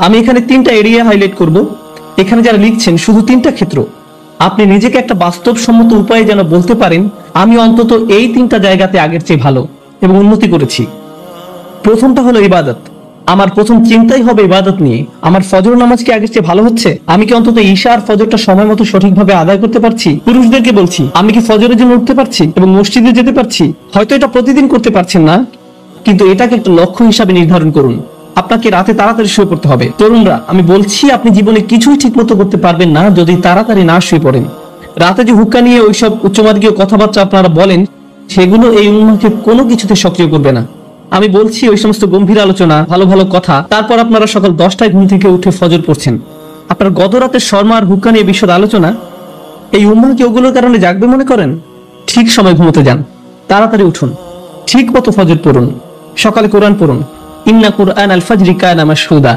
আমি এখানে 3টা এরিয়া হাইলাইট করব। এখানে যারা লিখছেন শুধু 3টা ক্ষেত্র, আপনি নিজেকে একটা বাস্তবসম্মত উপায়ে যেন বলতে পারেন আমি অন্তত এই 3টা জায়গাতে আগের চেয়ে ভালো এবং উন্নতি করেছি। প্রথমটা হলো ইবাদত। আমার প্রথম চিন্তাই হবে ইবাদত নিয়ে। আমার ফজর নামাজ কি আগের চেয়ে ভালো হচ্ছে? আমি কি অন্তত ঈশা আর ফজরটা সময় মতো সঠিকভাবে আদায় করতে পারছি? পুরুষদেরকে বলছি, আমি কি ফজরের জন্য উঠতে পারছি এবং মসজিদে যেতে পারছি? হয়তো এটা প্রতিদিন করতে পারছেন না, কিন্তু এটাকে একটা লক্ষ্য হিসাবে নির্ধারণ করুন। আপনাকে রাতে তাড়াতাড়ি শুয়ে পড়তে হবে। তরুণরা, আমি বলছি আপনি জীবনে কিছুই ঠিক মতো করতে পারবেন না যদি তাড়াতাড়ি না শুয়ে পড়েন। রাতে যে হুক্কা নিয়ে ওইসব উচ্চমার্গীয় কথাবার্তা আপনারা বলেন, সেগুলো এই উন্মাকে কোনো কিছুতে সক্রিয় করবে না। আমি বলছি ওই সমস্ত গম্ভীর আলোচনা, ভালো ভালো কথা, তারপর আপনারা সকাল 10টায় ঘুম থেকে উঠে ফজর পড়ছেন। আপনার গত রাতের শর্মা আর হুক্কা নিয়ে বিশদ আলোচনা, এই উম্মাকে ওগুলোর কারণে জাগবে মনে করেন? ঠিক সময় ঘুমোতে যান, তাড়াতাড়ি উঠুন, ঠিক মতো ফজর পড়ুন, সকালে কোরআন পড়ুন। ইন্না কুরআন আল ফাজরি কানা মাশহুদা।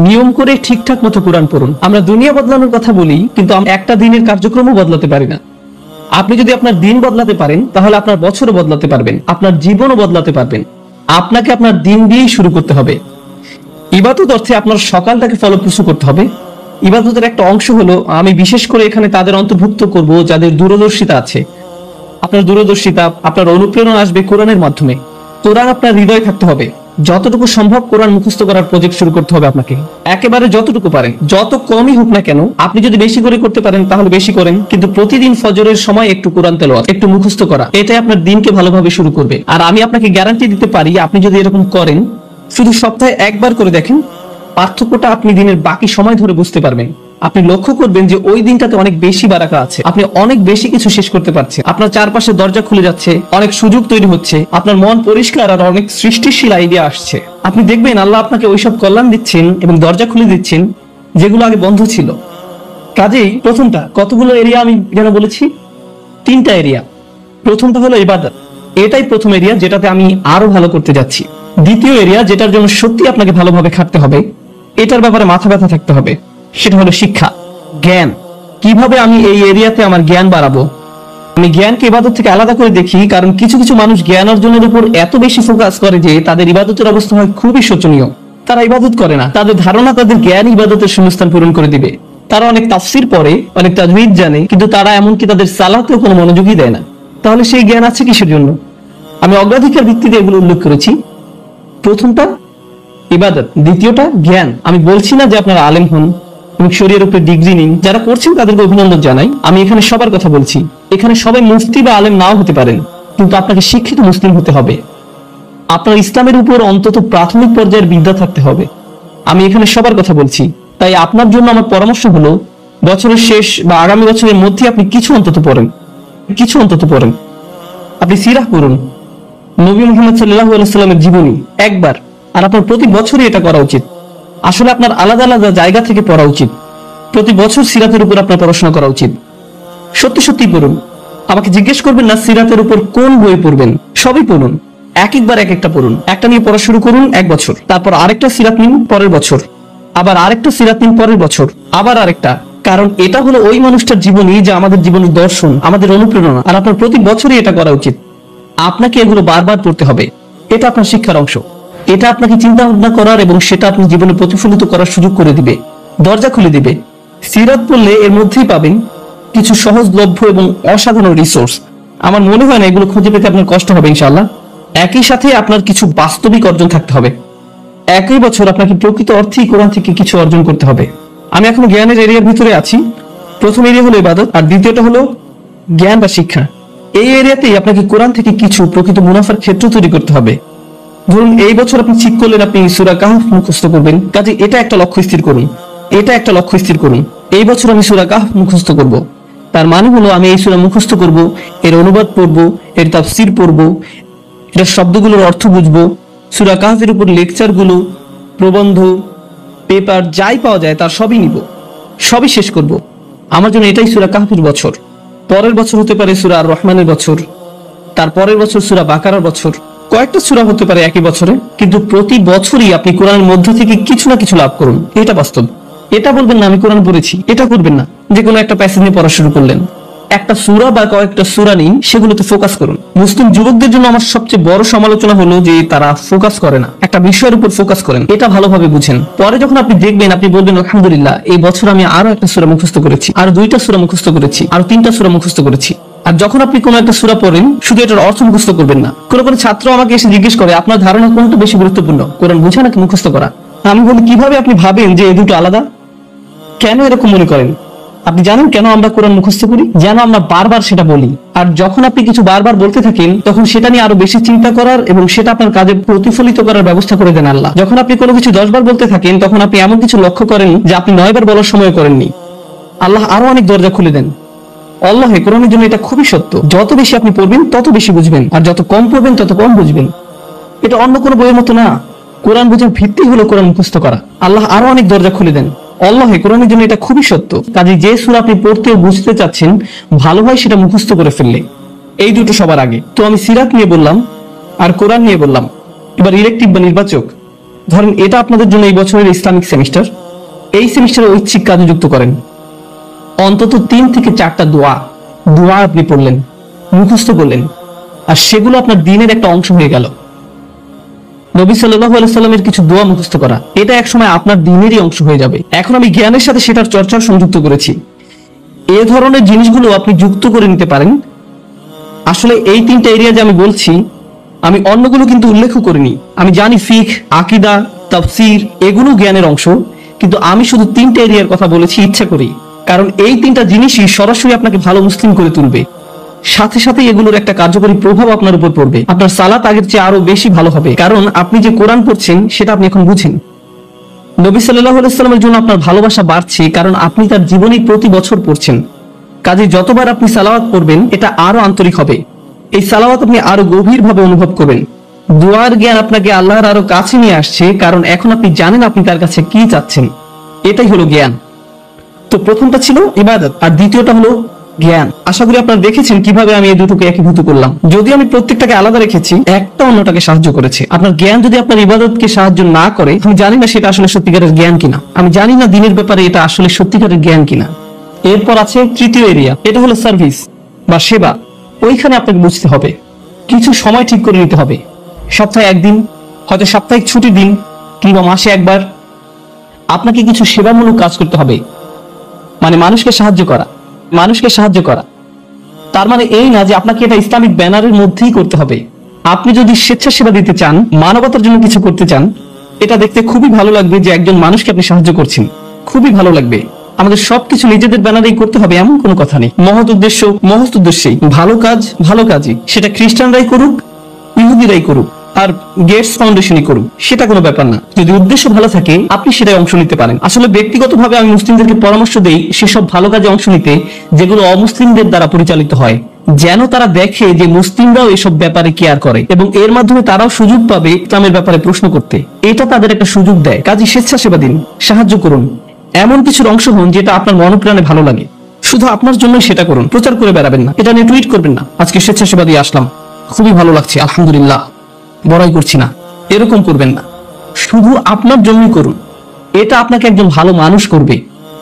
নিয়ম করে ঠিকঠাক মতো কোরআন পড়ুন। আমরা দুনিয়া বদলানোর কথা বলি, কিন্তু আমরা একটা দিনের কার্যক্রমও বদলাতে পারি না। আপনি যদি আপনার দিন বদলাতে পারেন, তাহলে আপনার বছরও বদলাতে পারবেন, আপনার জীবনও বদলাতে পারবেন। আপনাকে আপনার দিন দিয়েই শুরু করতে হবে। ইবাদত অর্থে আপনার সকালটাকে ফলপ্রসূ করতে হবে। ইবাদতের একটা অংশ হলো, আমি বিশেষ করে এখানে তাদের অন্তর্ভুক্ত করব যাদের দূরদর্শিতা আছে। আপনার দূরদর্শিতা, আপনার অনুপ্রেরণা আসবে কোরআনের মাধ্যমে। কোরআন আপনার হৃদয়ে থাকতে হবে। যতটুকু সম্ভব কোরআন মুখস্থ করার প্রজেক্ট শুরু করতে হবে আপনাকে। একেবারে যতটুকু পারেন, যত কমই হোক না কেন, আপনি যদি বেশি করে করতে পারেন তাহলে বেশি করেন, কিন্তু প্রতিদিন ফজরের সময় একটু কোরআন তেলাওয়াত, একটু মুখস্থ করা, এটাই আপনার দিনকে ভালোভাবে শুরু করবে। আর আমি আপনাকে গ্যারান্টি দিতে পারি, আপনি যদি এরকম করেন, শুধু সপ্তাহে একবার করে দেখেন, পার্থক্যটা আপনি দিনের বাকি সময় ধরে বুঝতে পারবেন। আপনি লক্ষ্য করবেন যে ওই দিনটাতে অনেক বেশি বারাকা আছে, আপনি অনেক বেশি কিছু শেষ করতে পারছেন, আপনার চারপাশে দরজা খুলে যাচ্ছে, অনেক সুযোগ তৈরি হচ্ছে, আপনার মন পরিষ্কার আর অনেক সৃষ্টিশীল আইডিয়া আসছে। আপনি দেখবেন আল্লাহ আপনাকে ওইসব কল্যাণ দিচ্ছেন এবং দরজা খুলে দিচ্ছেন যেগুলো আগে বন্ধ ছিল। কাজেই প্রথমটা, কতগুলো এরিয়া আমি যেন বলেছি? 3টা এরিয়া। প্রথমটা হলো ইবাদত, এটাই প্রথম এরিয়া যেটাতে আমি আরো ভালো করতে যাচ্ছি। দ্বিতীয় এরিয়া, যেটার জন্য সত্যি আপনাকে ভালোভাবে খাটতে হবে, এটার ব্যাপারে মাথা ব্যথা থাকতে হবে, সেটা হলো শিক্ষা, জ্ঞান। কিভাবে আমি এই এরিয়াতে আমার জ্ঞান বাড়াবো? আমি জ্ঞানকে ইবাদত থেকে আলাদা করে দেখি, কারণ কিছু কিছু মানুষ জ্ঞান অর্জনের উপর এত বেশি ফোকাস করে যে তাদের ইবাদতের অবস্থা হয় খুবই শোচনীয়। তারা ইবাদত করে না, তাদের ধারণা তাদের জ্ঞান ইবাদতের শূন্যস্থান পূরণ করে দিবে। তারা অনেক তাফসির পড়ে, অনেক তাজউইদ জানে, কিন্তু তারা এমনকি তাদের সালাতেও কোনো মনোযোগই দেয় না। তাহলে সেই জ্ঞান আছে কিসের জন্য? আমি অগ্রাধিকার ভিত্তিতে এগুলো উল্লেখ করেছি। প্রথমটা ইবাদত, দ্বিতীয়টা জ্ঞান। আমি বলছি না যে আপনারা আলেম হন এবং শরীয়তের উপরে ডিগ্রি নিন, যারা করছেন তাদেরকে অভিনন্দন জানাই। আমি এখানে সবার কথা বলছি। এখানে সবাই মুফতি বা আলেম নাও হতে পারেন, কিন্তু আপনাকে শিক্ষিত মুসলিম হতে হবে। আপনার ইসলামের উপর অন্তত প্রাথমিক পর্যায়ের বিদ্যা থাকতে হবে। আমি এখানে সবার কথা বলছি। তাই আপনার জন্য আমার পরামর্শ হলো, বছরের শেষ বা আগামী বছরের মধ্যে আপনি কিছু অন্তত পড়েন। আপনি সিরাহ পড়ুন, নবী মুহাম্মদ সাল্লাল্লাহু আলাইহি ওয়াসাল্লামের জীবনী একবার। আর আপনার প্রতি বছরই এটা করা উচিত। আসলে আপনার আলাদা আলাদা জায়গা থেকে পড়া উচিত। প্রতি বছর সিরাতের উপর আপনার পড়াশোনা করা উচিত। সত্যি সত্যি পড়ুন। আমাকে জিজ্ঞেস করবেন না সিরাতের উপর কোন বই পড়বেন, সবই পড়ুন। একবার এক একটা পড়ুন। একটা নিয়ে পড়া শুরু করুন 1 বছর, তারপর আরেকটা সিরাত নিন পরের বছর, আবার আরেকটা সিরাত নিন পরের বছর, আবার আরেকটা। কারণ এটা হলো ওই মানুষটার জীবনী যা আমাদের জীবনের দর্শন, আমাদের অনুপ্রেরণা। আর আপনার প্রতি বছরই এটা করা উচিত। আপনাকে এগুলো বারবার পড়তে হবে। এটা আপনার শিক্ষার অংশ। এটা আপনাকে চিন্তা ভাবনা করার এবং সেটা আপনি জীবনে প্রতিফলিত করার সুযোগ করে দিবে, দরজা খুলে দিবে। সিরাত পড়লে এর মধ্যেই পাবেন কিছু সহজলভ্য এবং অসাধারণ রিসোর্স। আমার মনে হয় না এগুলো খুঁজে পেতে আপনার কষ্ট হবে ইনশাআল্লাহ। একই সাথে আপনার কিছু বাস্তবিক অর্জন থাকতে হবে। একই বছর আপনাকে প্রকৃত অর্থেই কোরআন থেকে কিছু অর্জন করতে হবে। আমি এখন জ্ঞানের এরিয়ার ভিতরে আছি। প্রথম এরিয়া হলো ইবাদত, আর দ্বিতীয়টা হলো জ্ঞান বা শিক্ষা। এই এরিয়াতেই আপনাকে কোরআন থেকে কিছু প্রকৃত মুনাফার ক্ষেত্র তৈরি করতে হবে। ধরুন এই বছর আপনি ঠিক করলেন আপনি সূরা কাহফ মুখস্থ করবেন, কাজে এটা একটা লক্ষ্য স্থির করুন। এই বছর আমি সূরা কাহফ মুখস্থ করব। তার মানে হলো আমি এই সূরা মুখস্থ করব, এর অনুবাদ পড়ব, এর তাফসীর পড়ব, এর শব্দগুলোর অর্থ বুঝবো, সূরা কাহফের উপর লেকচারগুলো, প্রবন্ধ, পেপার যাই পাওয়া যায় তার সবই নিব, সবই শেষ করব। আমার জন্য এটাই সূরা কাহফের বছর। পরের বছর হতে পারে সূরা আর রহমানের বছর, তার পরের বছর সূরা বাকারার বছর। কয়েকটা সূরা হতে পারে একই বছরে, কিন্তু প্রতি বছরই আপনি কোরআনের মধ্য থেকে কিছু না কিছু লাভ করুন। এটা বাস্তব। এটা বলবেন না আমি কোরআন পড়েছি, এটা করবেন না যে কোনো একটা প্যাসেজ নিয়ে পড়া শুরু করলেন। একটা সূরা বা কয়েকটা সূরা নিন, সেগুলোতে ফোকাস করুন। মুসলিম যুবকদের জন্য আমার সবচেয়ে বড় সমালোচনা হলো যে তারা ফোকাস করে না, একটা বিষয়ের উপর ফোকাস করেন। এটা ভালোভাবে বুঝেন, পরে যখন আপনি দেখবেন আপনি বলবেন আলহামদুলিল্লাহ, এই বছর আমি আরো একটা সূরা মুখস্থ করেছি, আরো 2টা সূরা মুখস্থ করেছি, আরো 3টা সূরা মুখস্থ করেছি। আর যখন আপনি কোনো একটা সূরা পড়েন, শুধু এটার অর্থ মুখস্থ করবেন না। কোনো ছাত্র আমাকে এসে জিজ্ঞেস করে আপনার ধারণা কোনটা বেশি গুরুত্বপূর্ণ, কোরআন বোঝা নাকি মুখস্থ করা? আমি বলি কিভাবে আপনি ভাবেন যে এই দুটো আলাদা? কেন এরকম মনে করেন? আপনি জানেন কেন আমরা কোরআন মুখস্থ করি? যেন আমরা বারবার সেটা বলি। আর যখন আপনি কিছু বারবার বলতে থাকেন, তখন সেটা নিয়ে আরো বেশি চিন্তা করার এবং সেটা আপনার কাজে প্রতিফলিত করার ব্যবস্থা করে দেন আল্লাহ। যখন আপনি কোনো কিছু 10 বার বলতে থাকেন, তখন আপনি এমন কিছু লক্ষ্য করেন যে আপনি 9 বার বলার সময় করেননি। আল্লাহ আরো অনেক দরজা খুলে দেন। আল্লাহ কোরআনের জন্য এটা খুবই সত্য। যত বেশি আপনি পড়বেন তত বেশি বুঝবেন, আর যত কম পড়বেন তত কম বুঝবেন। এটা অন্য কোনো বইয়ের মতো না। কোরআন বোঝার ভিত্তি হলো কোরআন মুখস্থ করা। আল্লাহ আরো অনেক দরজা খুলে দেন। আল্লাহ কোরআনের জন্য এটা খুবই সত্য। কাজে যে সূরা আপনি পড়তে ও বুঝতে চাচ্ছেন, ভালো হয় সেটা মুখস্থ করে ফেললে। এই দুটো সবার আগে। তো আমি সিরাত নিয়ে বললাম আর কোরআন নিয়ে বললাম। এবার ইলেকটিভ বা নির্বাচক, ধরেন এটা আপনাদের জন্য এই বছরের ইসলামিক সেমিস্টার। এই সেমিস্টারে ঐচ্ছিক কাজে যুক্ত করেন। অন্তত 3 থেকে 4টা দোয়া আপনি পড়লেন, মুখস্থ করলেন, আর সেগুলো আপনার দিনের একটা অংশ হয়ে গেল। নবী সাল্লাল্লাহু আলাইহি সাল্লামের কিছু দোয়া মুখস্থ করা, এটা একসময় আপনার দিনেরই অংশ হয়ে যাবে। এখন আমি জ্ঞানের সাথে সেটার চর্চাও সংযুক্ত করেছি। এ ধরনের জিনিসগুলো আপনি যুক্ত করে নিতে পারেন। আসলে এই 3টা এরিয়া যে আমি বলছি, আমি অন্যগুলো কিন্তু উল্লেখ করিনি। আমি জানি ফিকহ, আকীদা, তাফসীর এগুলো জ্ঞানের অংশ, কিন্তু আমি শুধু 3টা এরিয়ার কথা বলেছি ইচ্ছা করেই। কারণ এই 3টা জিনিসই সরাসরি আপনাকে ভালো মুসলিম করে তুলবে। সাথে সাথে এগুলোর একটা কার্যকরী প্রভাব আপনার উপর পড়বে। আপনার সালাত আগের চেয়ে আরো বেশি ভালো হবে, কারণ আপনি যে কোরআন পড়ছেন সেটা আপনি এখন বুঝেন। নবী সাল্লাল্লাহু আলাইহি সাল্লামের জন্য আপনার ভালোবাসা বাড়ছে, কারণ আপনি তার জীবনী প্রতি বছর পড়ছেন। কাজে যতবার আপনি সালাওয়াত পড়বেন, এটা আরো আন্তরিক হবে। এই সালাওয়াত আপনি আরো গভীরভাবে অনুভব করবেন। দোয়ার জ্ঞান আপনাকে আল্লাহর আরো কাছে নিয়ে আসছে, কারণ এখন আপনি জানেন আপনি তার কাছে কি চাচ্ছেন। এটাই হলো জ্ঞান। তো প্রথমটা ছিল ইবাদত, আর দ্বিতীয়টা হলো জ্ঞান। আশা করি আপনারা দেখেছেন কিভাবে আমি এই দুটোকে একীভূত করলাম। যদি আমি প্রত্যেকটাকে আলাদা রেখেছি, একটা অন্যটাকে সাহায্য করেছে। আপনার জ্ঞান যদি আপনার ইবাদতকে সাহায্য না করে, আমি জানি না সেটা আসলে সত্যিকারের জ্ঞান কিনা। আমি জানি না দিনের ব্যাপারে এটা আসলে সত্যিকারের জ্ঞান কিনা। এরপর আছে তৃতীয় এরিয়া, এটা হলো সার্ভিস বা সেবা। ওইখানে আপনাকে বুঝতে হবে, কিছু সময় ঠিক করে নিতে হবে। সপ্তাহে 1 দিন, হয়তো সাপ্তাহিক ছুটির দিন, কিংবা মাসে 1 বার আপনাকে কিছু সেবামূলক কাজ করতে হবে। মানে মানুষকে সাহায্য করা। তার মানে এই না যে আপনাকে এটা ইসলামিক ব্যানারের মধ্যেই করতে হবে। আপনি যদি স্বেচ্ছাসেবা দিতে চান, মানবতার জন্য কিছু করতে চান, এটা দেখতে খুবই ভালো লাগবে যে একজন মানুষকে আপনি সাহায্য করছেন। খুবই ভালো লাগবে। আমাদের সবকিছু নিজেদের ব্যানারেই করতে হবে এমন কোনো কথা নেই। মহৎ উদ্দেশ্যেই ভালো কাজ ভালো কাজই, সেটা খ্রিস্টানরাই করুক, ইহুদিরাই করুক, আর গেটস ফাউন্ডেশনই করুক, সেটা কোনো ব্যাপার না। যদি উদ্দেশ্য ভালো থাকে, আপনি সেটাই অংশ নিতে পারেন। আসলে ব্যক্তিগতভাবে আমি মুসলিমদেরকে পরামর্শ দেই সেসব ভালো কাজে অংশ নিতে যেগুলো অমুসলিমদের দ্বারা পরিচালিত হয়, যেন তারা দেখে যে মুসলিমরাও এসব ব্যাপারে কেয়ার করে এবং এর মাধ্যমে তারাও সুযোগ পাবে ইসলামের ব্যাপারে প্রশ্ন করতে। এটা তাদের একটা সুযোগ দেয়। কাজে স্বেচ্ছাসেবা দিন, সাহায্য করুন, এমন কিছুর অংশ হন যেটা আপনার মনপ্রাণে ভালো লাগে। শুধু আপনার জন্যই সেটা করুন, প্রচার করে বেড়াবেন না, এটা নিয়ে টুইট করবেন না, আজকে স্বেচ্ছাসেবা দিয়ে আসলাম, খুবই ভালো লাগছে, আলহামদুলিল্লাহ, বড়াই করছি না, এরকম করবেন না। শুধু আপনার জন্যই করুন। এটা আপনাকে একজন ভালো মানুষ করবে,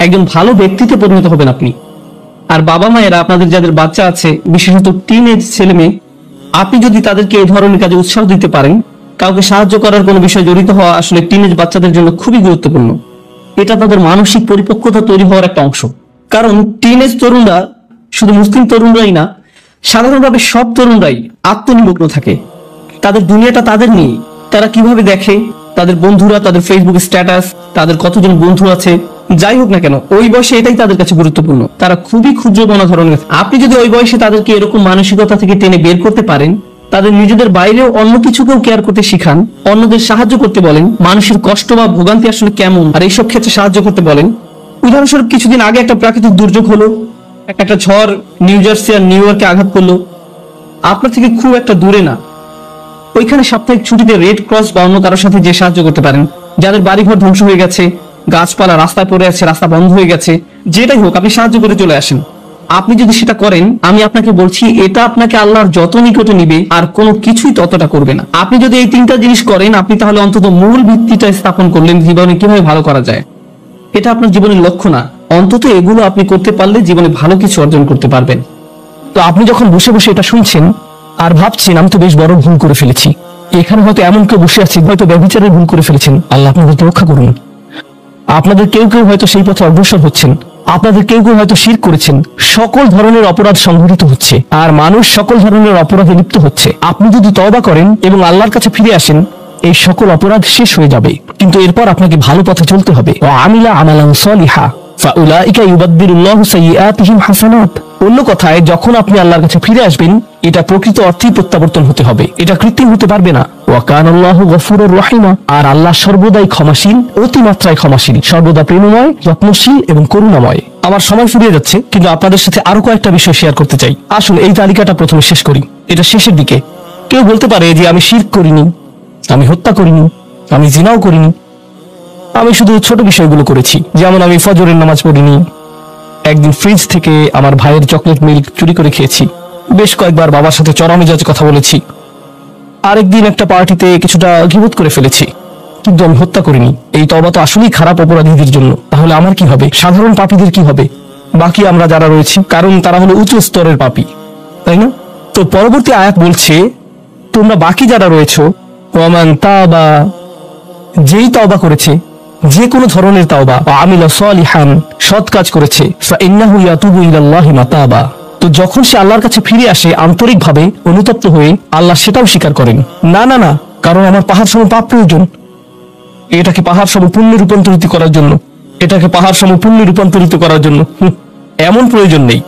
একজন ভালো ব্যক্তিতে পরিণত হবেন আপনি। আর বাবা মায়েরা, আপনাদের যাদের বাচ্চা আছে, বিশেষত টিনেজ ছেলে মেয়ে, আপনি যদি তাদেরকে এই ধরনের কাজে উৎসাহ দিতে পারেন, কাউকে সাহায্য করার কোনো বিষয় জড়িত হওয়া আসলে টিনেজ বাচ্চাদের জন্য খুবই গুরুত্বপূর্ণ। এটা তাদের মানসিক পরিপক্কতা তৈরি হওয়ার একটা অংশ। কারণ টিনেজ তরুণরা, শুধু মুসলিম তরুণরাই না, সাধারণভাবে সব তরুণরাই আত্মনিমগ্ন থাকে। তাদের দুনিয়াটা তাদের নিয়ে। তারা কিভাবে দেখে, তাদের বন্ধুরা, তাদের ফেসবুক স্ট্যাটাস, তাদের কতজন বন্ধু আছে, যাই হোক না কেন, ওই বয়সে এটাই তাদের কাছে গুরুত্বপূর্ণ। তারা খুবই ক্ষুদ্রমনা ধরনের। আপনি যদি ওই বয়সে তাদেরকে এরকম মানসিকতা থেকে টেনে বের করতে পারেন, তাদের নিজেদের বাইরেও অন্য কিছুকেও কেয়ার করতে শিখান, অন্যদের সাহায্য করতে বলেন, মানুষের কষ্ট বা ভোগান্তি আসলে কেমন আর এইসব ক্ষেত্রে সাহায্য করতে বলেন। উদাহরণস্বরূপ, কিছুদিন আগে একটা প্রাকৃতিক দুর্যোগ হলো, একটা ঝড় নিউ জার্সি আর নিউ ইয়র্কে আঘাত করলো। আপনার থেকে খুব একটা দূরে না, ওইখানে সাপ্তাহিক ছুটিতে রেড ক্রস বা অন্য কারোর সাথে যে সাহায্য করতে পারেন। যাদের বাড়িঘর ধ্বংস হয়ে গেছে, গাছপালা রাস্তায় পড়ে আছে, রাস্তা বন্ধ হয়ে গেছে, যেটাই হোক, আপনি সাহায্য করে চলে আসেন। আপনি যদি সেটা করেন, আমি আপনাকে বলছি, এটা আপনাকে আল্লাহর যত নিকটে নিবে আর কোনো কিছুই ততটা করবে না। আপনি যদি এই 3টা জিনিস করেন, আপনি তাহলে অন্তত মূল ভিত্তিটা স্থাপন করলেন জীবনে কিভাবে ভালো করা যায়। এটা আপনার জীবনের লক্ষ্য না, অন্তত এগুলো আপনি করতে পারলে জীবনে ভালো কিছু অর্জন করতে পারবেন। তো আপনি যখন বসে বসে এটা শুনছেন আর ভাবছেন আমি তো বেশ বড় ভুল করে ফেলেছি, এখানে হয়তো এমন কেউ বসে আছে হয়তো ব্যভিচারের ভুল করে ফেলেছেন, আল্লাহ আপনাদেরকে রক্ষা করুন। আপনাদের কেউ কেউ হয়তো সেই পথে অগ্রসর হচ্ছেন, আপনাদের কেউ কেউ হয়তো শিরক করেছেন। সকল ধরনের অপরাধ সংঘটিত হচ্ছে আর মানুষ সকল ধরনের অপরাধে লিপ্ত হচ্ছে। আপনি যদি তওবা করেন এবং আল্লাহর কাছে ফিরে আসেন, এই সকল অপরাধ শেষ হয়ে যাবে। কিন্তু এরপর আপনাকে ভালো পথে চলতে হবে। আমিলা আমালান সলিহা ফাউলাইকা ইউবাদদিলুল্লাহু সাইয়্যাতিহিম হাসানাত। অন্য কথায়, যখন আপনি আল্লাহর কাছে ফিরে আসবেন, এটা প্রকৃত অর্থেই প্রত্যাবর্তন হতে হবে, এটা কৃত্রিম হতে পারবে না। ওয়া কানাল্লাহু গফুরুর রহিমা। আর আল্লাহ সর্বদাই ক্ষমাশীল, অতিমাত্রায় ক্ষমাশীল, সর্বদা প্রেমময়, যত্নশীল এবং করুণাময়। আমার সময় ফুরিয়ে যাচ্ছে, কিন্তু আপনাদের সাথে আরো কয়েকটা বিষয় শেয়ার করতে চাই। আসুন এই তালিকাটা প্রথমে শেষ করি, এটা শেষের দিকে। কেউ বলতে পারে যে আমি শিরক করিনি, আমি হত্যা করিনি, আমি জিনাও করিনি, আমি শুধু ছোট বিষয়গুলো করেছি। যেমন আমি ফজরের নামাজ পড়িনি, একদিন ফ্রিজ থেকে আমার ভাইয়ের চকলেট মিল্ক চুরি করে খেয়েছি, বেশ কয়েকবার বাবার সাথে চড়া মেজাজে কথা বলেছি, আরেকদিন একটা পার্টিতে কিছুটা গীবত করে ফেলেছি, কিন্তু আমি হত্যা করিনি। এই তওবা তো আসলেই খারাপ অপরাধীদের জন্য। তাহলে আমার কি হবে? সাধারণ পাপীদের কি হবে? বাকি আমরা যারা রয়েছি, কারণ তারা হলো উচ্চ স্তরের পাপী, তাই না? তো পরবর্তী আয়াত বলছে, তোমরা বাকি যারা রয়েছো, ওয়ামান তাবা, যেই তওবা করেছে, যে কোনো ধরনের তাওবা, আমিলা সালিহান, সৎ কাজ করেছে, ফাইন্নাহু ইয়াতুবু ইলাল্লাহি মাতাবা। তো যখন সে আল্লাহর কাছে ফিরে আসে আন্তরিকভাবে, অনুতপ্ত হয়ে, আল্লাহ সেটাও স্বীকার করেন। না না না, কারণ আমার পাহাড় সম পাপ প্রয়োজন, এটাকে পাহাড় সম পুণ্যে রূপান্তরিত করার জন্য, এটাকে পাহাড় সম পুণ্যে রূপান্তরিত করার জন্য এমন প্রয়োজন নেই।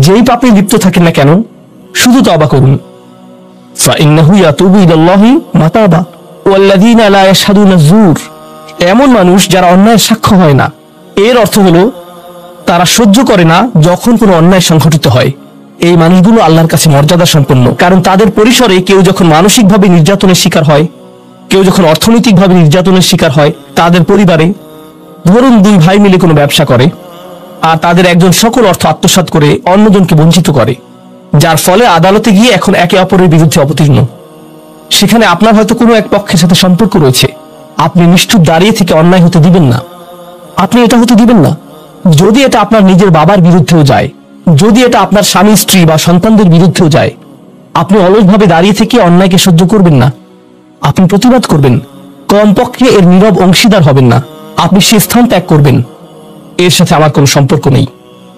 যেই পাপে লিপ্ত থাকেন না কেন, শুধু তওবা করুন। ফাইন্নাহু ইয়াতুবু ইলাল্লাহি মাতাবা ওয়াল্লাযীনা লা ইয়াশহাদুনা যুর। এমন মানুষ যারা অন্যায়ের সাক্ষ্য হয় না। এর অর্থ হলো তারা সহ্য করে না যখন কোনো অন্যায় সংঘটিত হয়। এই মানুষগুলো আল্লাহর কাছে মর্যাদা সম্পন্ন, কারণ তাদের পরিসরে কেউ যখন মানসিকভাবে নির্যাতনের শিকার হয়, কেউ যখন অর্থনৈতিকভাবে নির্যাতনের শিকার হয়, তাদের পরিবারে ধরুন দুই ভাই মিলে কোনো ব্যবসা করে আর তাদের একজন সকল অর্থ আত্মসাৎ করে অন্যজনকে বঞ্চিত করে, যার ফলে আদালতে গিয়ে এখন একে অপরের বিরুদ্ধে অবতীর্ণ। সেখানে আপনার হয়তো কোনো এক পক্ষের সাথে সম্পর্ক রয়েছে, আপনি নিষ্ঠুর দাঁড়িয়ে থেকে অন্যায় হতে দিবেন না। আপনি এটা হতে দিবেন না। যদি এটা আপনার নিজের বাবার বিরুদ্ধেও যায়, যদি এটা আপনার স্বামী স্ত্রী বা সন্তানদের বিরুদ্ধেও যায়, আপনি অলসভাবে দাঁড়িয়ে থেকে অন্যায়কে সহ্য করবেন না, আপনি প্রতিবাদ করবেন। কমপক্ষে এর নীরব অংশীদার হবেন না, আপনি সে স্থান ত্যাগ করবেন। এর সাথে আমার কোনো সম্পর্ক নেই,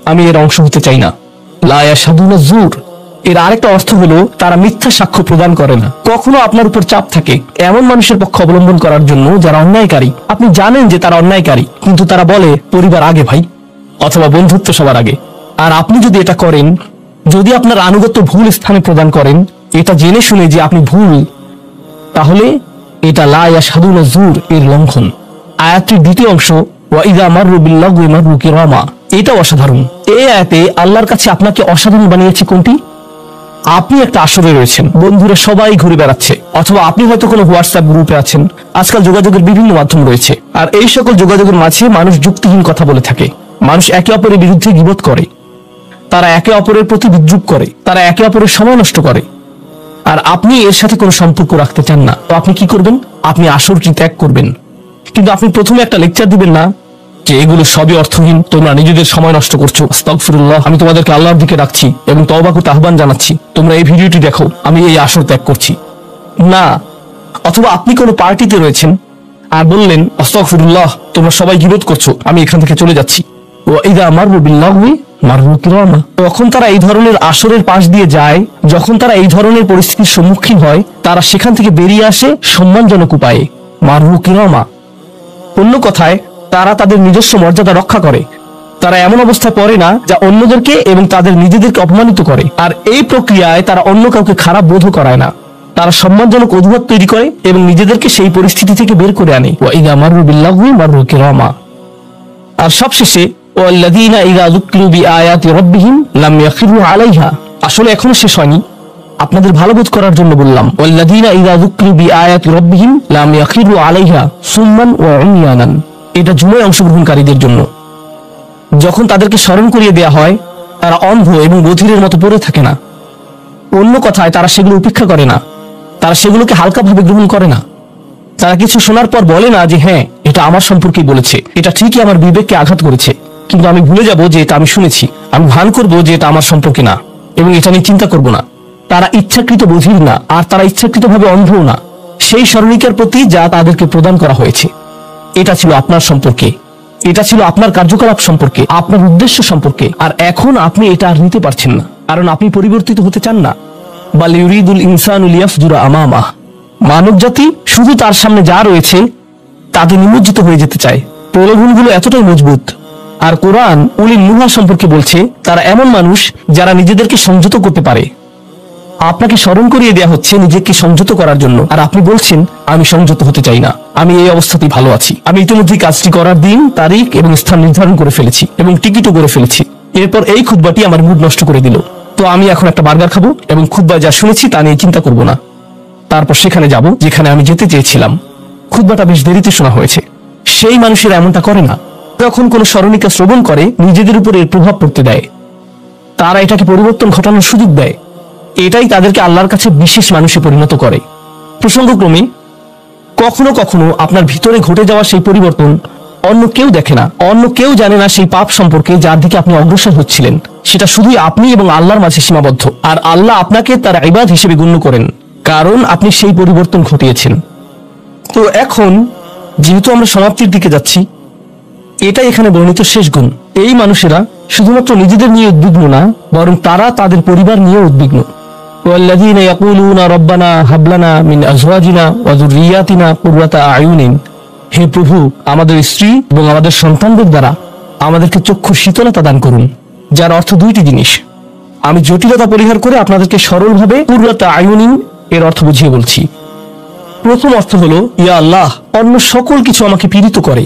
আমি এর অংশ হতে চাই না। লা ইয়াশহাদুনা যুর, এর আরেকটা অর্থ হলো তারা মিথ্যা সাক্ষ্য প্রদান করে না। কখনো আপনার উপর চাপ থাকে এমন মানুষের পক্ষ অবলম্বন করার জন্য যারা অন্যায়কারী। আপনি জানেন যে তারা অন্যায়কারী, কিন্তু তারা বলে পরিবার আগে ভাই, অথবা বন্ধুত্ব সবার আগে। আর আপনি যদি এটা করেন, যদি আপনার আনুগত্য ভুল স্থানে প্রদান করেন, এটা জেনে শুনে যে আপনি ভুল, তাহলে এটা লা ইয়াশহাদুনা যুর এর লঙ্ঘন। আয়াতটির দ্বিতীয় অংশ, ওয়া ইযা মাররু বিল্লাগwi মাররু কিরামা, এটা অসাধারণ। এই আয়াতে আল্লাহর কাছে আপনাকে অসাধারণ বানিয়েছে কোনটি? আপনি একটা আসরে রয়েছেন, বন্ধুরা সবাই ঘুরে বেড়াচ্ছে, অথবা আপনি হয়তো কোনো হোয়াটসঅ্যাপ গ্রুপে আছেন। আজকাল যোগাযোগের বিভিন্ন মাধ্যম রয়েছে, আর এই সকল যোগাযোগের মাঝে মানুষ যুক্তিহীন কথা বলে থাকে। মানুষ একে অপরের বিরুদ্ধে গীবত করে, তারা একে অপরের প্রতি বিদ্রুপ করে, তারা একে অপরের সময় নষ্ট করে। আর আপনি এর সাথে কোনো সম্পর্ক রাখতে চান না, তো আপনি কি করবেন? আপনি আসরটি ত্যাগ করবেন। কিন্তু আপনি প্রথমে একটা লেকচার দিবেন না যে এগুলো সবই অর্থহীন, তোমরা নিজেদের সময় নষ্ট করছো, আস্তাগফিরুল্লাহ, আমি তোমাদেরকে আল্লাহর দিকে ডাকছি এবং তওবা করতে আহ্বান জানাচ্ছি, তোমরা এই ভিডিওটি দেখো, আমি এই আসর ত্যাগ করছি না। অথবা আপনি কোনো পার্টিতে রয়েছেন আর বললেন, আস্তাগফিরুল্লাহ, তোমরা সবাই গীবত করছো, আমি এখান থেকে চলে যাচ্ছি। ওয়া ইযা মাররু বিল্লাগwi মাররু কিরামা, যখন তারা এই ধরনের আসরের পাশ দিয়ে যায়, যখন তারা এই ধরনের পরিস্থিতির সম্মুখীন হয়, তারা সেখান থেকে বেরিয়ে আসে সম্মানজনক উপায়ে, মাররু কিরামা। অন্য কথায়, তারা তাদের নিজস্ব মর্যাদা রক্ষা করে। তারা এমন অবস্থায় পড়ে না যা অন্যদেরকে এবং তাদের নিজেদেরকে অপমানিত করে। আর এই প্রক্রিয়ায় তারা অন্য কাউকে খারাপ বোধ করায় না, তারা সম্মানজনক অজুহাত তৈরি করে এবং নিজেদেরকে সেই পরিস্থিতি থেকে বের করে আনে। ওয়া ইযা মাররু বিল্লাগwi মাররু কিরামা। আর সবশেষে, ওয়াল্লাযীনা ইযা যুকিরু বিআয়াতি রাব্বিহিম লাম ইয়াখিরু আলাইহা। আসলে এখনো শেষ হয়নি, আপনাদের ভালো বোধ করার জন্য বললাম। ওয়াল্লাযীনা ইযা যুকিরু বিআয়াতি রাব্বিহিম লাম ইয়াখিরু আলাইহা সুম্মান ওয়া উময়ানান। এটা জুমায় অংশগ্রহণকারীদের জন্য। যখন তাদেরকে স্মরণ করিয়ে দেয়া হয়, তারা অন্ধ এবং বধিরের মতো পড়ে থাকে না। অন্য কথায়, তারা সেগুলো উপেক্ষা করে না, তারা সেগুলোকে হালকাভাবে গ্রহণ করে না। তারা কিছু শোনার পর বলে না যে হ্যাঁ, এটা আমার সম্পর্কেই বলেছে, এটা ঠিকই আমার বিবেককে আঘাত করেছে, কিন্তু আমি ভুলে যাব যে এটা আমি শুনেছি, আমি ভান করব যে এটা আমার সম্পর্কে না। এবং এটা নিয়ে চিন্তা করব না। তারা ইচ্ছাকৃত বধির না, আর তারা ইচ্ছাকৃতভাবে অন্ধও না। সেই স্মরণিকার প্রতি যা তাদেরকে প্রদান করা হয়েছে, এটা ছিল আপনার সম্পর্কে, এটা ছিল আপনার কার্যকলাপ সম্পর্কে, আপনার উদ্দেশ্য সম্পর্কে। আর এখন আপনি এটা আর নিতে পারছেন না, কারণ আপনি পরিবর্তিত হতে চান না। বাল ইউরিদুল ইনসানু লিয়াফজুরা আমামাহ, মানব জাতি শুধু তার সামনে যা রয়েছে তাতে নিমজ্জিত হয়ে যেতে চায়। প্রলোভনগুলো এতটাই মজবুত। আর কোরআন উলিল নুহা সম্পর্কে বলছে, তারা এমন মানুষ যারা নিজেদেরকে সংযত করতে পারে। আপনাকে স্মরণ করিয়ে দেয়া হচ্ছে নিজেকে সংযত করার জন্য, আর আপনি বলছেন আমি সংযত হতে চাই না, আমি এই অবস্থাতেই ভালো আছি। আমি ইতিমধ্যে কাজটি করার দিন, তারিখ এবং স্থান নির্ধারণ করে ফেলেছি এবং টিকিটও করে ফেলেছি। এরপর এই খুতবাটি আমার মুড নষ্ট করে দিল। তো আমি এখন একটা বার্গার খাবো এবং খুতবায় যা শুনেছি তা নিয়ে চিন্তা করব না। তারপর সেখানে যাব যেখানে আমি যেতে চেয়েছিলাম। খুতবাটা বেশ দেরিতে শোনা হয়েছে। সেই মানুষেরা এমনটা করে না। যখন কোনো স্মরণিকা শ্রবণ করে নিজেদের উপর এর প্রভাব পড়তে দেয়, তারা এটাকে পরিবর্তন ঘটানোর সুযোগ দেয়। এটাই তাদেরকে আল্লাহর কাছে বিশেষ মানুষে পরিণত করে। প্রসঙ্গক্রমে কখনো কখনো আপনার ভিতরে ঘটে যাওয়া সেই পরিবর্তন অন্য কেউ দেখে না, অন্য কেউ জানে না সেই পাপ সম্পর্কে যার দিকে আপনি অগ্রসর হচ্ছিলেন। সেটা শুধুই আপনি এবং আল্লাহর মাঝে সীমাবদ্ধ। আর আল্লাহ আপনাকে তার ইবাদ হিসেবে গণ্য করেন, কারণ আপনি সেই পরিবর্তন ঘটিয়েছেন। তো এখন যেহেতু আমরা সমাপ্তির দিকে যাচ্ছি, এটাই এখানে বর্ণিত শেষ গুণ। এই মানুষেরা শুধুমাত্র নিজেদের নিয়ে উদ্বিগ্ন না, বরং তারা তাদের পরিবার নিয়ে উদ্বিগ্ন। ওয়াল্লাযীনা ইয়াকুলুনা রব্বানা হাব লানা মিন আজওয়াজিনা ওয়া যুররিয়াতিনা কুররাতা আয়ুনিন, হে প্রভু, আমাদের স্ত্রী এবং আমাদের সন্তানদের দ্বারা আমাদেরকে চক্ষুর শীতলতা দান করুন। যার অর্থ দুইটি জিনিস। আমি জটিলতা পরিহার করে আপনাদেরকে সরলভাবে কুররাতা আয়ুনিন এর অর্থ বুঝিয়ে বলছি। প্রথম অর্থ হলো, ইয়া আল্লাহ, অন্য সকল কিছু আমাকে পীড়িত করে,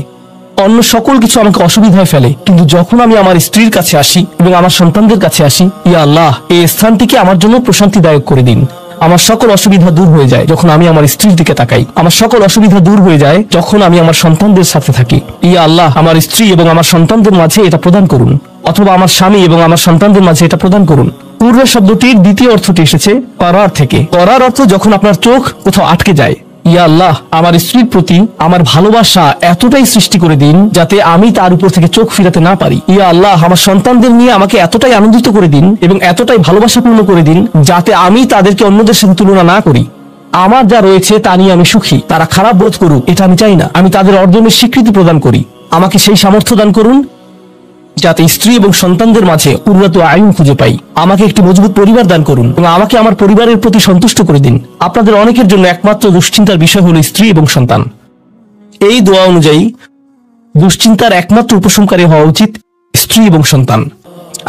অন্য সকল কিছু আমাকে অসুবিধায় ফেলে, কিন্তু যখন আমি আমার স্ত্রীর কাছে আসি এবং আমার সন্তানদের কাছে আসি, ইয়া আল্লাহ, এই স্থানটিকে আমার জন্য প্রশান্তিদায়ক করে দিন। আমার সকল অসুবিধা দূর হয়ে যায় যখন আমি আমার স্ত্রীর দিকে তাকাই। আমার সকল অসুবিধা দূর হয়ে যায় যখন আমি আমার সন্তানদের সাথে থাকি। ইয়া আল্লাহ, আমার স্ত্রী এবং আমার সন্তানদের মাঝে এটা প্রদান করুন, অথবা আমার স্বামী এবং আমার সন্তানদের মাঝে এটা প্রদান করুন। কুররা শব্দটির দ্বিতীয় অর্থটি এসেছে করার থেকে। করার অর্থ যখন আপনার চোখ কোথাও আটকে যায়। ইয়া আল্লাহ, আমার স্ত্রীর প্রতি আমার ভালোবাসা এতটাই সৃষ্টি করে দিন যাতে আমি তার উপর থেকে চোখ ফিরাতে না পারি। ইয়া আল্লাহ, আমার সন্তানদের নিয়ে আমাকে এতটাই আনন্দিত করে দিন এবং এতটাই ভালোবাসাপূর্ণ করে দিন যাতে আমি তাদেরকে অন্যদের সাথে তুলনা না করি। আমার যা রয়েছে তা নিয়ে আমি সুখী, তারা খারাপ বোধ করুক এটা আমি চাই না। আমি তাদের অর্জনের স্বীকৃতি প্রদান করি। আমাকে সেই সামর্থ্য দান করুন যাতে স্ত্রী এবং সন্তানদের মাঝে কুররাতু আয়ুন খুঁজে পাই। আমাকে একটি মজবুত পরিবার দান করুন এবং আমাকে আমার পরিবারের প্রতি সন্তুষ্ট করে দিন। আপনাদের অনেকের জন্য একমাত্র দুশ্চিন্তার বিষয় হলো স্ত্রী এবং সন্তান। এই দোয়া অনুযায়ী দুশ্চিন্তার একমাত্র উপশমকারী হওয়া উচিত স্ত্রী এবং সন্তান।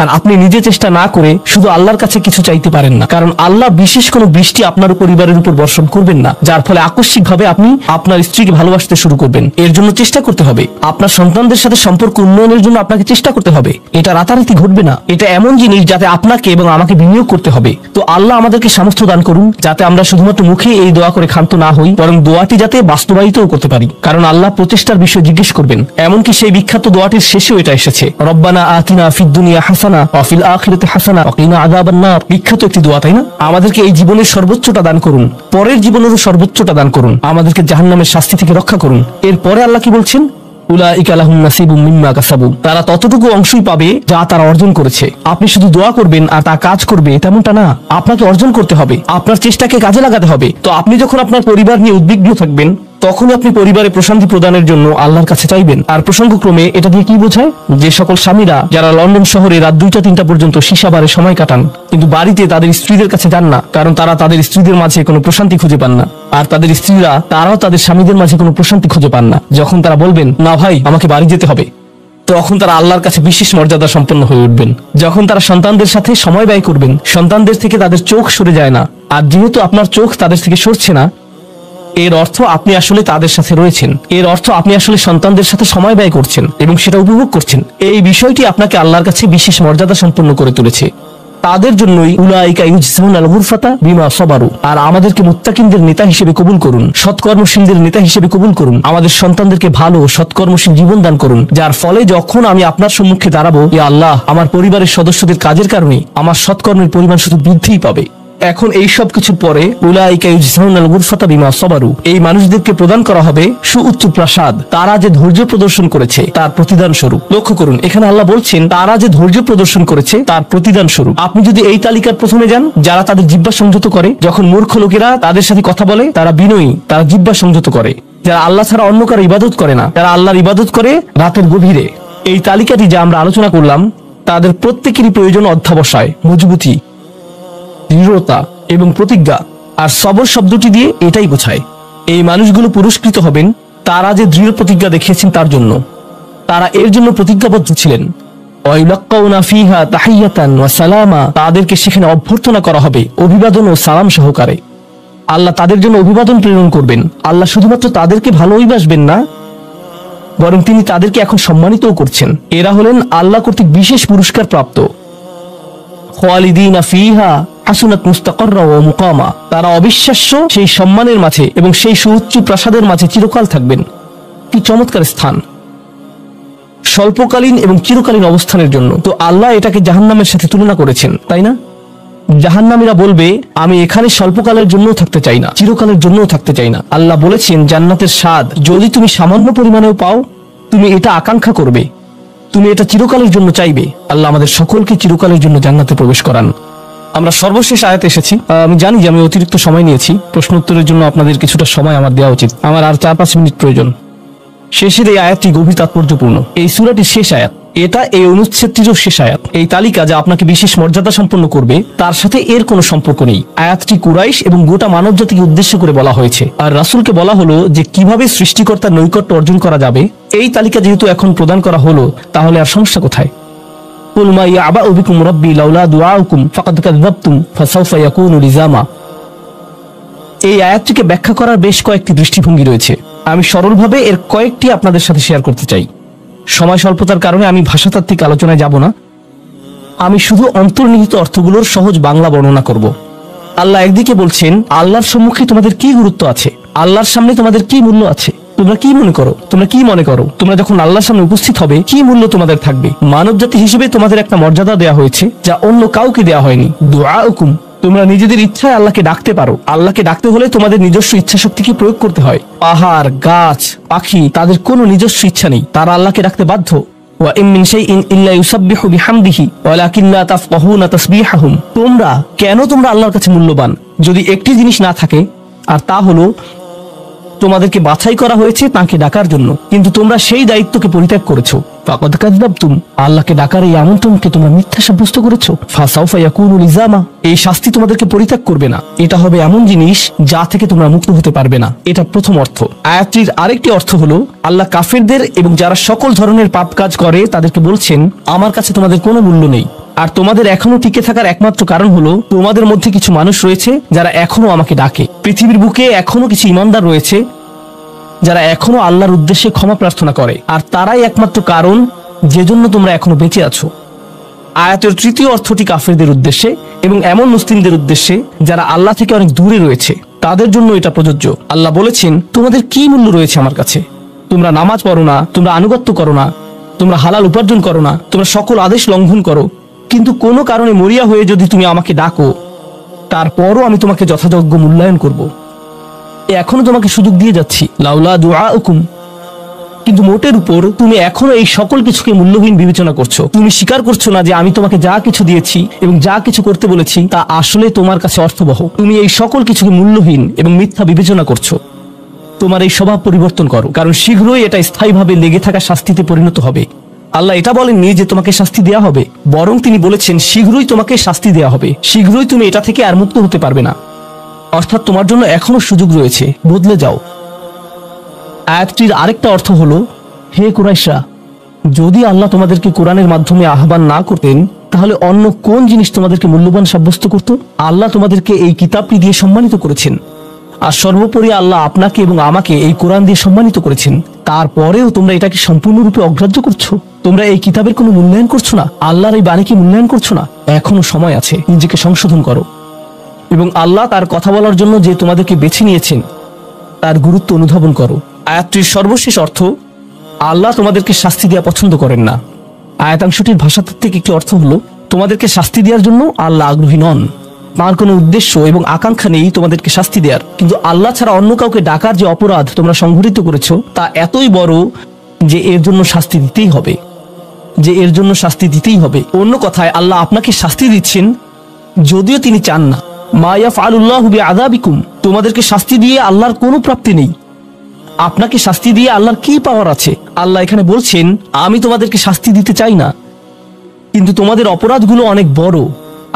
আর আপনি নিজে চেষ্টা না করে শুধু আল্লাহর কাছে কিছু চাইতে পারেন না, কারণ আল্লাহ বিশেষ কোনো বৃষ্টি আপনার পরিবারের উপর বর্ষণ করবেন না যার ফলে আকস্মিকভাবে আপনি আপনার স্ত্রীকে ভালোবাসতে শুরু করবেন। এর জন্য চেষ্টা করতে হবে। আপনার সন্তানদের সাথে সম্পর্ক উন্নয়নের জন্য আপনাকে চেষ্টা করতে হবে। এটা রাতারাতি ঘটবে না। এটা এমন জিনিস যাতে আপনাকে এবং আমাকে বিনিয়োগ করতে হবে। তো আল্লাহ আমাদেরকে সামর্থ্য দান করুন যাতে আমরা শুধুমাত্র মুখে এই দোয়া করে ক্ষান্ত না হই, বরং দোয়াটি যাতে বাস্তবায়িতও করতে পারি, কারণ আল্লাহ প্রচেষ্টার বিষয় জিজ্ঞেস করবেন। এমনকি সেই বিখ্যাত দোয়াটির শেষেও এটা এসেছে, রব্বানা আতিনা ফিদ দুনিয়া হাসানা ওয়া ফিল আখিরাতি হাসানা ওয়া কিনা আযাবান নার। বিখ্যাত একটি দোয়া, তাই না? আমাদেরকে এই জীবনের সর্বোচ্চটা দান করুন, পরের জীবনেরও সর্বোচ্চটা দান করুন, আমাদেরকে জাহান্নামের শাস্তি থেকে রক্ষা করুন। এরপরে আল্লাহ কি বলছেন? উলাইকা লাহুম নাসিবুম মিম্মা কাসাবু, তারা ততটুকু অংশই পাবে যা তারা অর্জন করেছে। আপনি শুধু দোয়া করবেন আর তা কাজ করবে তেমনটা না, আপনাকে অর্জন করতে হবে, আপনার চেষ্টাকে কাজে লাগাতে হবে। তো আপনি যখন আপনার পরিবার নিয়ে উদ্বিগ্ন থাকবেন তখনই আপনি পরিবারে প্রশান্তি প্রদানের জন্য আল্লাহর কাছে চাইবেন। আর প্রসঙ্গক্রমে এটা দিয়ে কি বোঝায়? যে সকল স্বামীরা যারা লন্ডন শহরে রাত 2টা-3টা পর্যন্ত সীসাবারে সময় কাটান কিন্তু বাড়িতে তাদের স্ত্রীদের কাছে যান না, কারণ তারা তাদের স্ত্রীদের মাঝে কোনো প্রশান্তি খুঁজে পান না, আর তাদের স্ত্রীরা তারাও তাদের স্বামীদের মাঝে কোনো প্রশান্তি খুঁজে পান না। যখন তারা বলবেন না ভাই আমাকে বাড়ি যেতে হবে, তখন তারা আল্লাহর কাছে বিশেষ মর্যাদা সম্পন্ন হয়ে উঠবেন। যখন তারা সন্তানদের সাথে সময় ব্যয় করবেন, সন্তানদের থেকে তাদের চোখ সরে যায় না, আর যেহেতু আপনার চোখ তাদের থেকে সরছে না, এর অর্থ আপনি আসলে তাদের সাথে রয়েছেন। এর অর্থ আপনি আসলে সন্তানদের সাথে সময় ব্যয় করছেন এবং সেটা উপভোগ করছেন। এই বিষয়টি আপনাকে আল্লাহর কাছে বিশেষ মর্যাদা সম্পন্ন করে তুলেছে। তাদের জন্যই উলাইকা ইউজজাউনাল গুরফাতা বিমা সাবারু। আর আমাদেরকে মুত্তাকিনদের নেতা হিসেবে কবুল করুন, সৎকর্মশীলদের নেতা হিসেবে কবুল করুন। আমাদের সন্তানদেরকে ভালো সৎকর্মশীল জীবন দান করুন, যার ফলে যখন আমি আপনার সম্মুখে দাঁড়াবো, ইয়া আল্লাহ, আমার পরিবারের সদস্যদের কাজের কারণে আমার সৎকর্মের পরিমাণ শুধু বৃদ্ধিই পাবে। এখন এই সব কিছুর পরে উলাইকা ইউজজাউনাল গুরফাতা বিমা সাবারু, এই মানুষদেরকে প্রদান করা হবে সুউচ্চ প্রাসাদ, তারা যে ধৈর্য প্রদর্শন করেছে তার প্রতিদান স্বরূপ। লক্ষ্য করুন, এখানে আল্লাহ বলছেন তারা যে ধৈর্য প্রদর্শন করেছে তার প্রতিদান স্বরূপ। আপনি যদি এই তালিকার প্রথমে যান, যারা তাদের জিহ্বা সংযত করে, যখন মূর্খ লোকেরা তাদের সাথে কথা বলে তারা বিনয়ী, তারা জিহ্বা সংযত করে, যারা আল্লাহ ছাড়া অন্য কারো ইবাদত করে না, যারা আল্লাহর ইবাদত করে রাতের গভীরে, এই তালিকাটি যা আমরা আলোচনা করলাম তাদের প্রত্যেকেরই প্রয়োজন অধ্যাবসায়, মজবুতি, দৃঢ়তা এবং প্রতিজ্ঞা। আর সবর শব্দটি দিয়ে এটাই বোঝায়। এই মানুষগুলো পুরস্কৃত হবেন তারা যে দৃঢ় প্রতিজ্ঞা দেখিয়েছেন তার জন্য, তারা এর জন্য প্রতিজ্ঞাবদ্ধ ছিলেন। ওয়াইলাক্কাউনা ফিহা তাহিয়াতান ওয়া সালামা, তাদেরকে সেখানে অভ্যর্থনা করা হবে অভিবাদন ও সালাম সহকারে। আল্লাহ তাদের জন্য অভিবাদন প্রেরণ করবেন। আল্লাহ শুধুমাত্র তাদেরকে ভালোবাসবেন না, বরং তিনি তাদেরকে এখন সম্মানিতও করছেন। এরা হলেন আল্লাহ কর্তৃক বিশেষ পুরস্কার প্রাপ্ত। খালিদিনা ফিহা হাসুনাত মুস্তাকাররা ওয়া মুকামা, তারা অবিশ্বাস্য সেই সম্মানের মাঝে এবং সেই সুউচ্চ প্রাসাদের মাঝে চিরকাল থাকবেন। কি চমৎকার স্থান, স্বল্পকালীন এবং চিরকালীন অবস্থানের জন্য। তো আল্লাহ এটাকে জাহান্নামের সাথে তুলনা করেছেন, তাই না? জাহান্নামীরা বলবে আমি এখানে স্বল্পকালের জন্যও থাকতে চাই না, চিরকালের জন্যও থাকতে চাই না। আল্লাহ বলেছেন জান্নাতের স্বাদ যদি তুমি সামান্য পরিমাণেও পাও, তুমি এটা আকাঙ্ক্ষা করবে, তুমি এটা চিরকালের জন্য চাইবে। আল্লাহ আমাদের সকলকে চিরকালের জন্য জান্নাতে প্রবেশ করান। আমরা সর্বশেষ আয়াতে এসেছি। আমি জানি যে আমি অতিরিক্ত সময় নিয়েছি, প্রশ্ন উত্তরের জন্য আপনাদের কিছুটা সময় আমার দেওয়া উচিত। আমার আর 4-5 মিনিট প্রয়োজন। শেষের এই আয়াতটি গভীর তাৎপর্যপূর্ণ। এই সূরাটির শেষ আয়াত, এটা এই অনুচ্ছেদটিরও শেষ আয়াত। এই তালিকা যা আপনাকে বিশেষ মর্যাদা সম্পন্ন করবে তার সাথে এর কোনো সম্পর্ক নেই। আয়াতটি কুরাইশ এবং গোটা মানব জাতিকে উদ্দেশ্য করে বলা হয়েছে, আর রাসূলকে বলা হলো যে কিভাবে সৃষ্টিকর্তার নৈকট্য অর্জন করা যাবে। এই তালিকা যেহেতু এখন প্রদান করা হলো, তাহলে আর সমস্যা কোথায়? কুল মা ইয়াবাউ বিকুম রাব্বি লাউলা দুআউকুম ফাকাদ কাযযাবতুম ফাসাউফা ইয়াকুনু লিজামা। এই আয়াতটিকে ব্যাখ্যা করার বেশ কয়েকটি দৃষ্টিভঙ্গি রয়েছে। আমি সরলভাবে এর কয়েকটি আপনাদের সাথে শেয়ার করতে চাই। সময় স্বল্পতার কারণে আমি ভাষাতাত্ত্বিক আলোচনায় যাব না, আমি শুধু অন্তর্নিহিত অর্থগুলোর সহজ বাংলা বর্ণনা করব। আল্লাহ একদিকে বলছেন আল্লাহর সম্মুখে তোমাদের কি গুরুত্ব আছে, আল্লাহর সামনে তোমাদের কি মূল্য আছে, তোমরা কি মনে করো, তোমরা যখন আল্লাহর সামনে উপস্থিত হবে কি মূল্য তোমাদের থাকবে। মানব জাতি হিসেবে তোমাদের একটা মর্যাদা দেওয়া হয়েছে যা অন্য কাউকে দেওয়া হয়নি। দুআউকুম, তোমরা নিজেদের ইচ্ছায় আল্লাহকে ডাকতে পারো। আল্লাহকে ডাকতে হলে তোমাদের নিজস্ব ইচ্ছা শক্তিকে প্রয়োগ করতে হয়। পাহাড়, গাছ, পাখি, তাদের কোনো নিজস্ব ইচ্ছা নেই, তারা আল্লাহকে ডাকতে বাধ্য। ওয়া ইন মিন শাইইন ইল্লা ইউসাব্বিহু বিহামদিহি ওয়ালাকিন লা তাফকাহুনা তাসবিহাহুম। তোমরা আল্লাহর কাছে মূল্যবান যদি একটি জিনিস না থাকে, আর তা হলো তোমাদেরকে বাছাই করা হয়েছে তাকে ডাকার জন্য, কিন্তু তোমরা সেই দায়িত্বকে পরিত্যাগ করেছো। ফাকাদ কাযযাবতুম, আল্লাহকে ডাকার এই আমন্ত্রণকে তোমরা মিথ্যা সাব্যস্ত করেছো। ফাসাউফা ইয়াকুনু লিজামা, এই শাস্তি তোমাদেরকে পরিত্যাগ করবে না। এটা হবে এমন জিনিস যা থেকে তোমরা মুক্ত হতে পারবে না। এটা প্রথম অর্থ। আয়াতটির আরেকটি অর্থ হলো আল্লাহ কাফেরদের এবং যারা সকল ধরনের পাপ কাজ করে তাদেরকে বলছেন আমার কাছে তোমাদের কোনো মূল্য নেই। আর তোমাদের এখনো টিকে থাকার একমাত্র কারণ হলো তোমাদের মধ্যে কিছু মানুষ রয়েছে যারা এখনো আমাকে ডাকে। পৃথিবীর বুকে এখনো কিছু ইমানদার রয়েছে যারা এখনো আল্লাহর উদ্দেশ্যে ক্ষমা প্রার্থনা করে, আর তারাই একমাত্র কারণ যে জন্য তোমরা এখনো বেঁচে আছো। আয়াতের তৃতীয় অর্থটি কাফেরদের উদ্দেশ্যে এবং এমন মুসলিমদের উদ্দেশ্যে যারা আল্লাহ থেকে অনেক দূরে রয়েছে, তাদের জন্য এটা প্রযোজ্য। আল্লাহ বলেছেন তোমাদের কি মূল্য রয়েছে আমার কাছে? তোমরা নামাজ পড়ো না, তোমরা আনুগত্য করো না, তোমরা হালাল উপার্জন করো না, তোমরা সকল আদেশ লঙ্ঘন করো, কিন্তু কোনো কারণে মরিয়া হয়ে যদি তুমি আমাকে ডাকো, তারপরও আমি তোমাকে যথাযোগ্য মূল্যায়ন করব। এখনো তোমাকে সুযোগ দিয়ে যাচ্ছি, লাউলা দুআউকুম, কিন্তু মোটের উপর তুমি এখনো এই সকল কিছুকে মূল্যহীন বিবেচনা করছো। তুমি স্বীকার করছো না যে আমি তোমাকে যা কিছু দিয়েছি এবং যা কিছু করতে বলেছি তা আসলে তোমার কাছে অর্থবহ। তুমি এই সকল কিছুকে মূল্যহীন এবং মিথ্যা বিবেচনা করছো। তোমার এই স্বভাব পরিবর্তন করো, কারণ শীঘ্রই এটা স্থায়ীভাবে লেগে থাকা শাস্তিতে পরিণত হবে। আল্লাহ এটা বলেননি যে তোমাকে শাস্তি দেয়া হবে, বরং তিনি বলেছেন শীঘ্রই তোমাকে শাস্তি দেয়া হবে, শীঘ্রই তুমি এটা থেকে আর মুক্ত হতে পারবে না। অর্থাৎ তোমার জন্য এখনো সুযোগ রয়েছে, বদলে যাও। আয়াতটির আরেকটা অর্থ হলো হে কুরাইশরা, যদি আল্লাহ তোমাদেরকে কোরআনের মাধ্যমে আহ্বান না করতেন তাহলে অন্য কোন জিনিস তোমাদেরকে মূল্যবান সাব্যস্ত করত? আল্লাহ তোমাদেরকে এই কিতাবটি দিয়ে সম্মানিত করেছেন, আর সর্বোপরি আল্লাহ আপনাকে এবং আমাকে এই কোরআন দিয়ে সম্মানিত করেছেন। তারপরেও তোমরা এটাকে সম্পূর্ণরূপে অগ্রাহ্য করছো। তোমরা এই কিতাবের কোনো মূল্যায়ন করছো না, আল্লাহর এই বাণীকে মূল্যায়ন করছো না। এখনো সময় আছে, নিজেকে সংশোধন করো এবং আল্লাহ তার কথা বলার জন্য যে তোমাদেরকে বেছে নিয়েছেন তার গুরুত্ব অনুধাবন করো। আয়াতটির সর্বশেষ অর্থ আল্লাহ তোমাদেরকে শাস্তি দেওয়া পছন্দ করেন না। আয়াতাংশটির ভাষাতাত্ত্বিক একটি অর্থ হলো তোমাদেরকে শাস্তি দেওয়ার জন্য আল্লাহ আগ্রহী নন। তার কোনো উদ্দেশ্য এবং আকাঙ্ক্ষা নেই তোমাদেরকে শাস্তি দেওয়ার, কিন্তু আল্লাহ ছাড়া অন্য কাউকে ডাকার যে অপরাধ তোমরা সংঘটিত করেছো তা এতই বড় যে এর জন্য শাস্তি দিতেই হবে। অন্য কথায় আল্লাহ আপনাকে শাস্তি দিচ্ছেন যদিও তিনি চান না। মা ইয়াফআলুল্লাহু বিআযাবিকুম, তোমাদেরকে শাস্তি দিয়ে আল্লাহর কোনো প্রাপ্তি নেই। আপনাকে শাস্তি দিয়ে আল্লাহর কি পাওয়ার আছে? আল্লাহ এখানে বলছেন আমি তোমাদেরকে শাস্তি দিতে চাই না, কিন্তু তোমাদের অপরাধগুলো অনেক বড়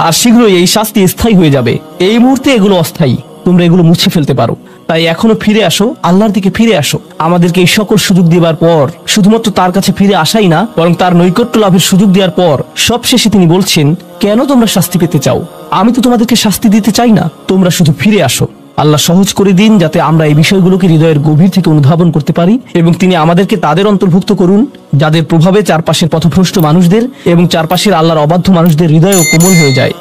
আর শীঘ্রই এই শাস্তি স্থায়ী হয়ে যাবে। এই মুহূর্তে এগুলো অস্থায়ী, তোমরা এগুলো মুছে ফেলতে পারো। তাই এখনো ফিরে আসো, আল্লাহর দিকে ফিরে আসো। আমাদেরকে এই সকল সুযোগ দেওয়ার পর শুধুমাত্র তার কাছে ফিরে আসাই না, বরং তার নৈকট্য লাভের সুযোগ দেওয়ার পর সবশেষে তিনি বলছেন কেন তোমরা শাস্তি পেতে চাও? আমি তো তোমাদেরকে শাস্তি দিতে চাই না, তোমরা শুধু ফিরে আসো। আল্লাহ সহজ করে দিন যাতে আমরা এই বিষয়গুলোকে হৃদয়ের গভীর থেকে অনুধাবন করতে পারি, এবং তিনি আমাদেরকে তাদের অন্তর্ভুক্ত করুন যাদের প্রভাবে চারপাশের পথভ্রষ্ট মানুষদের এবং চারপাশের আল্লাহর অবাধ্য মানুষদের হৃদয়ও কোমল হয়ে যায়।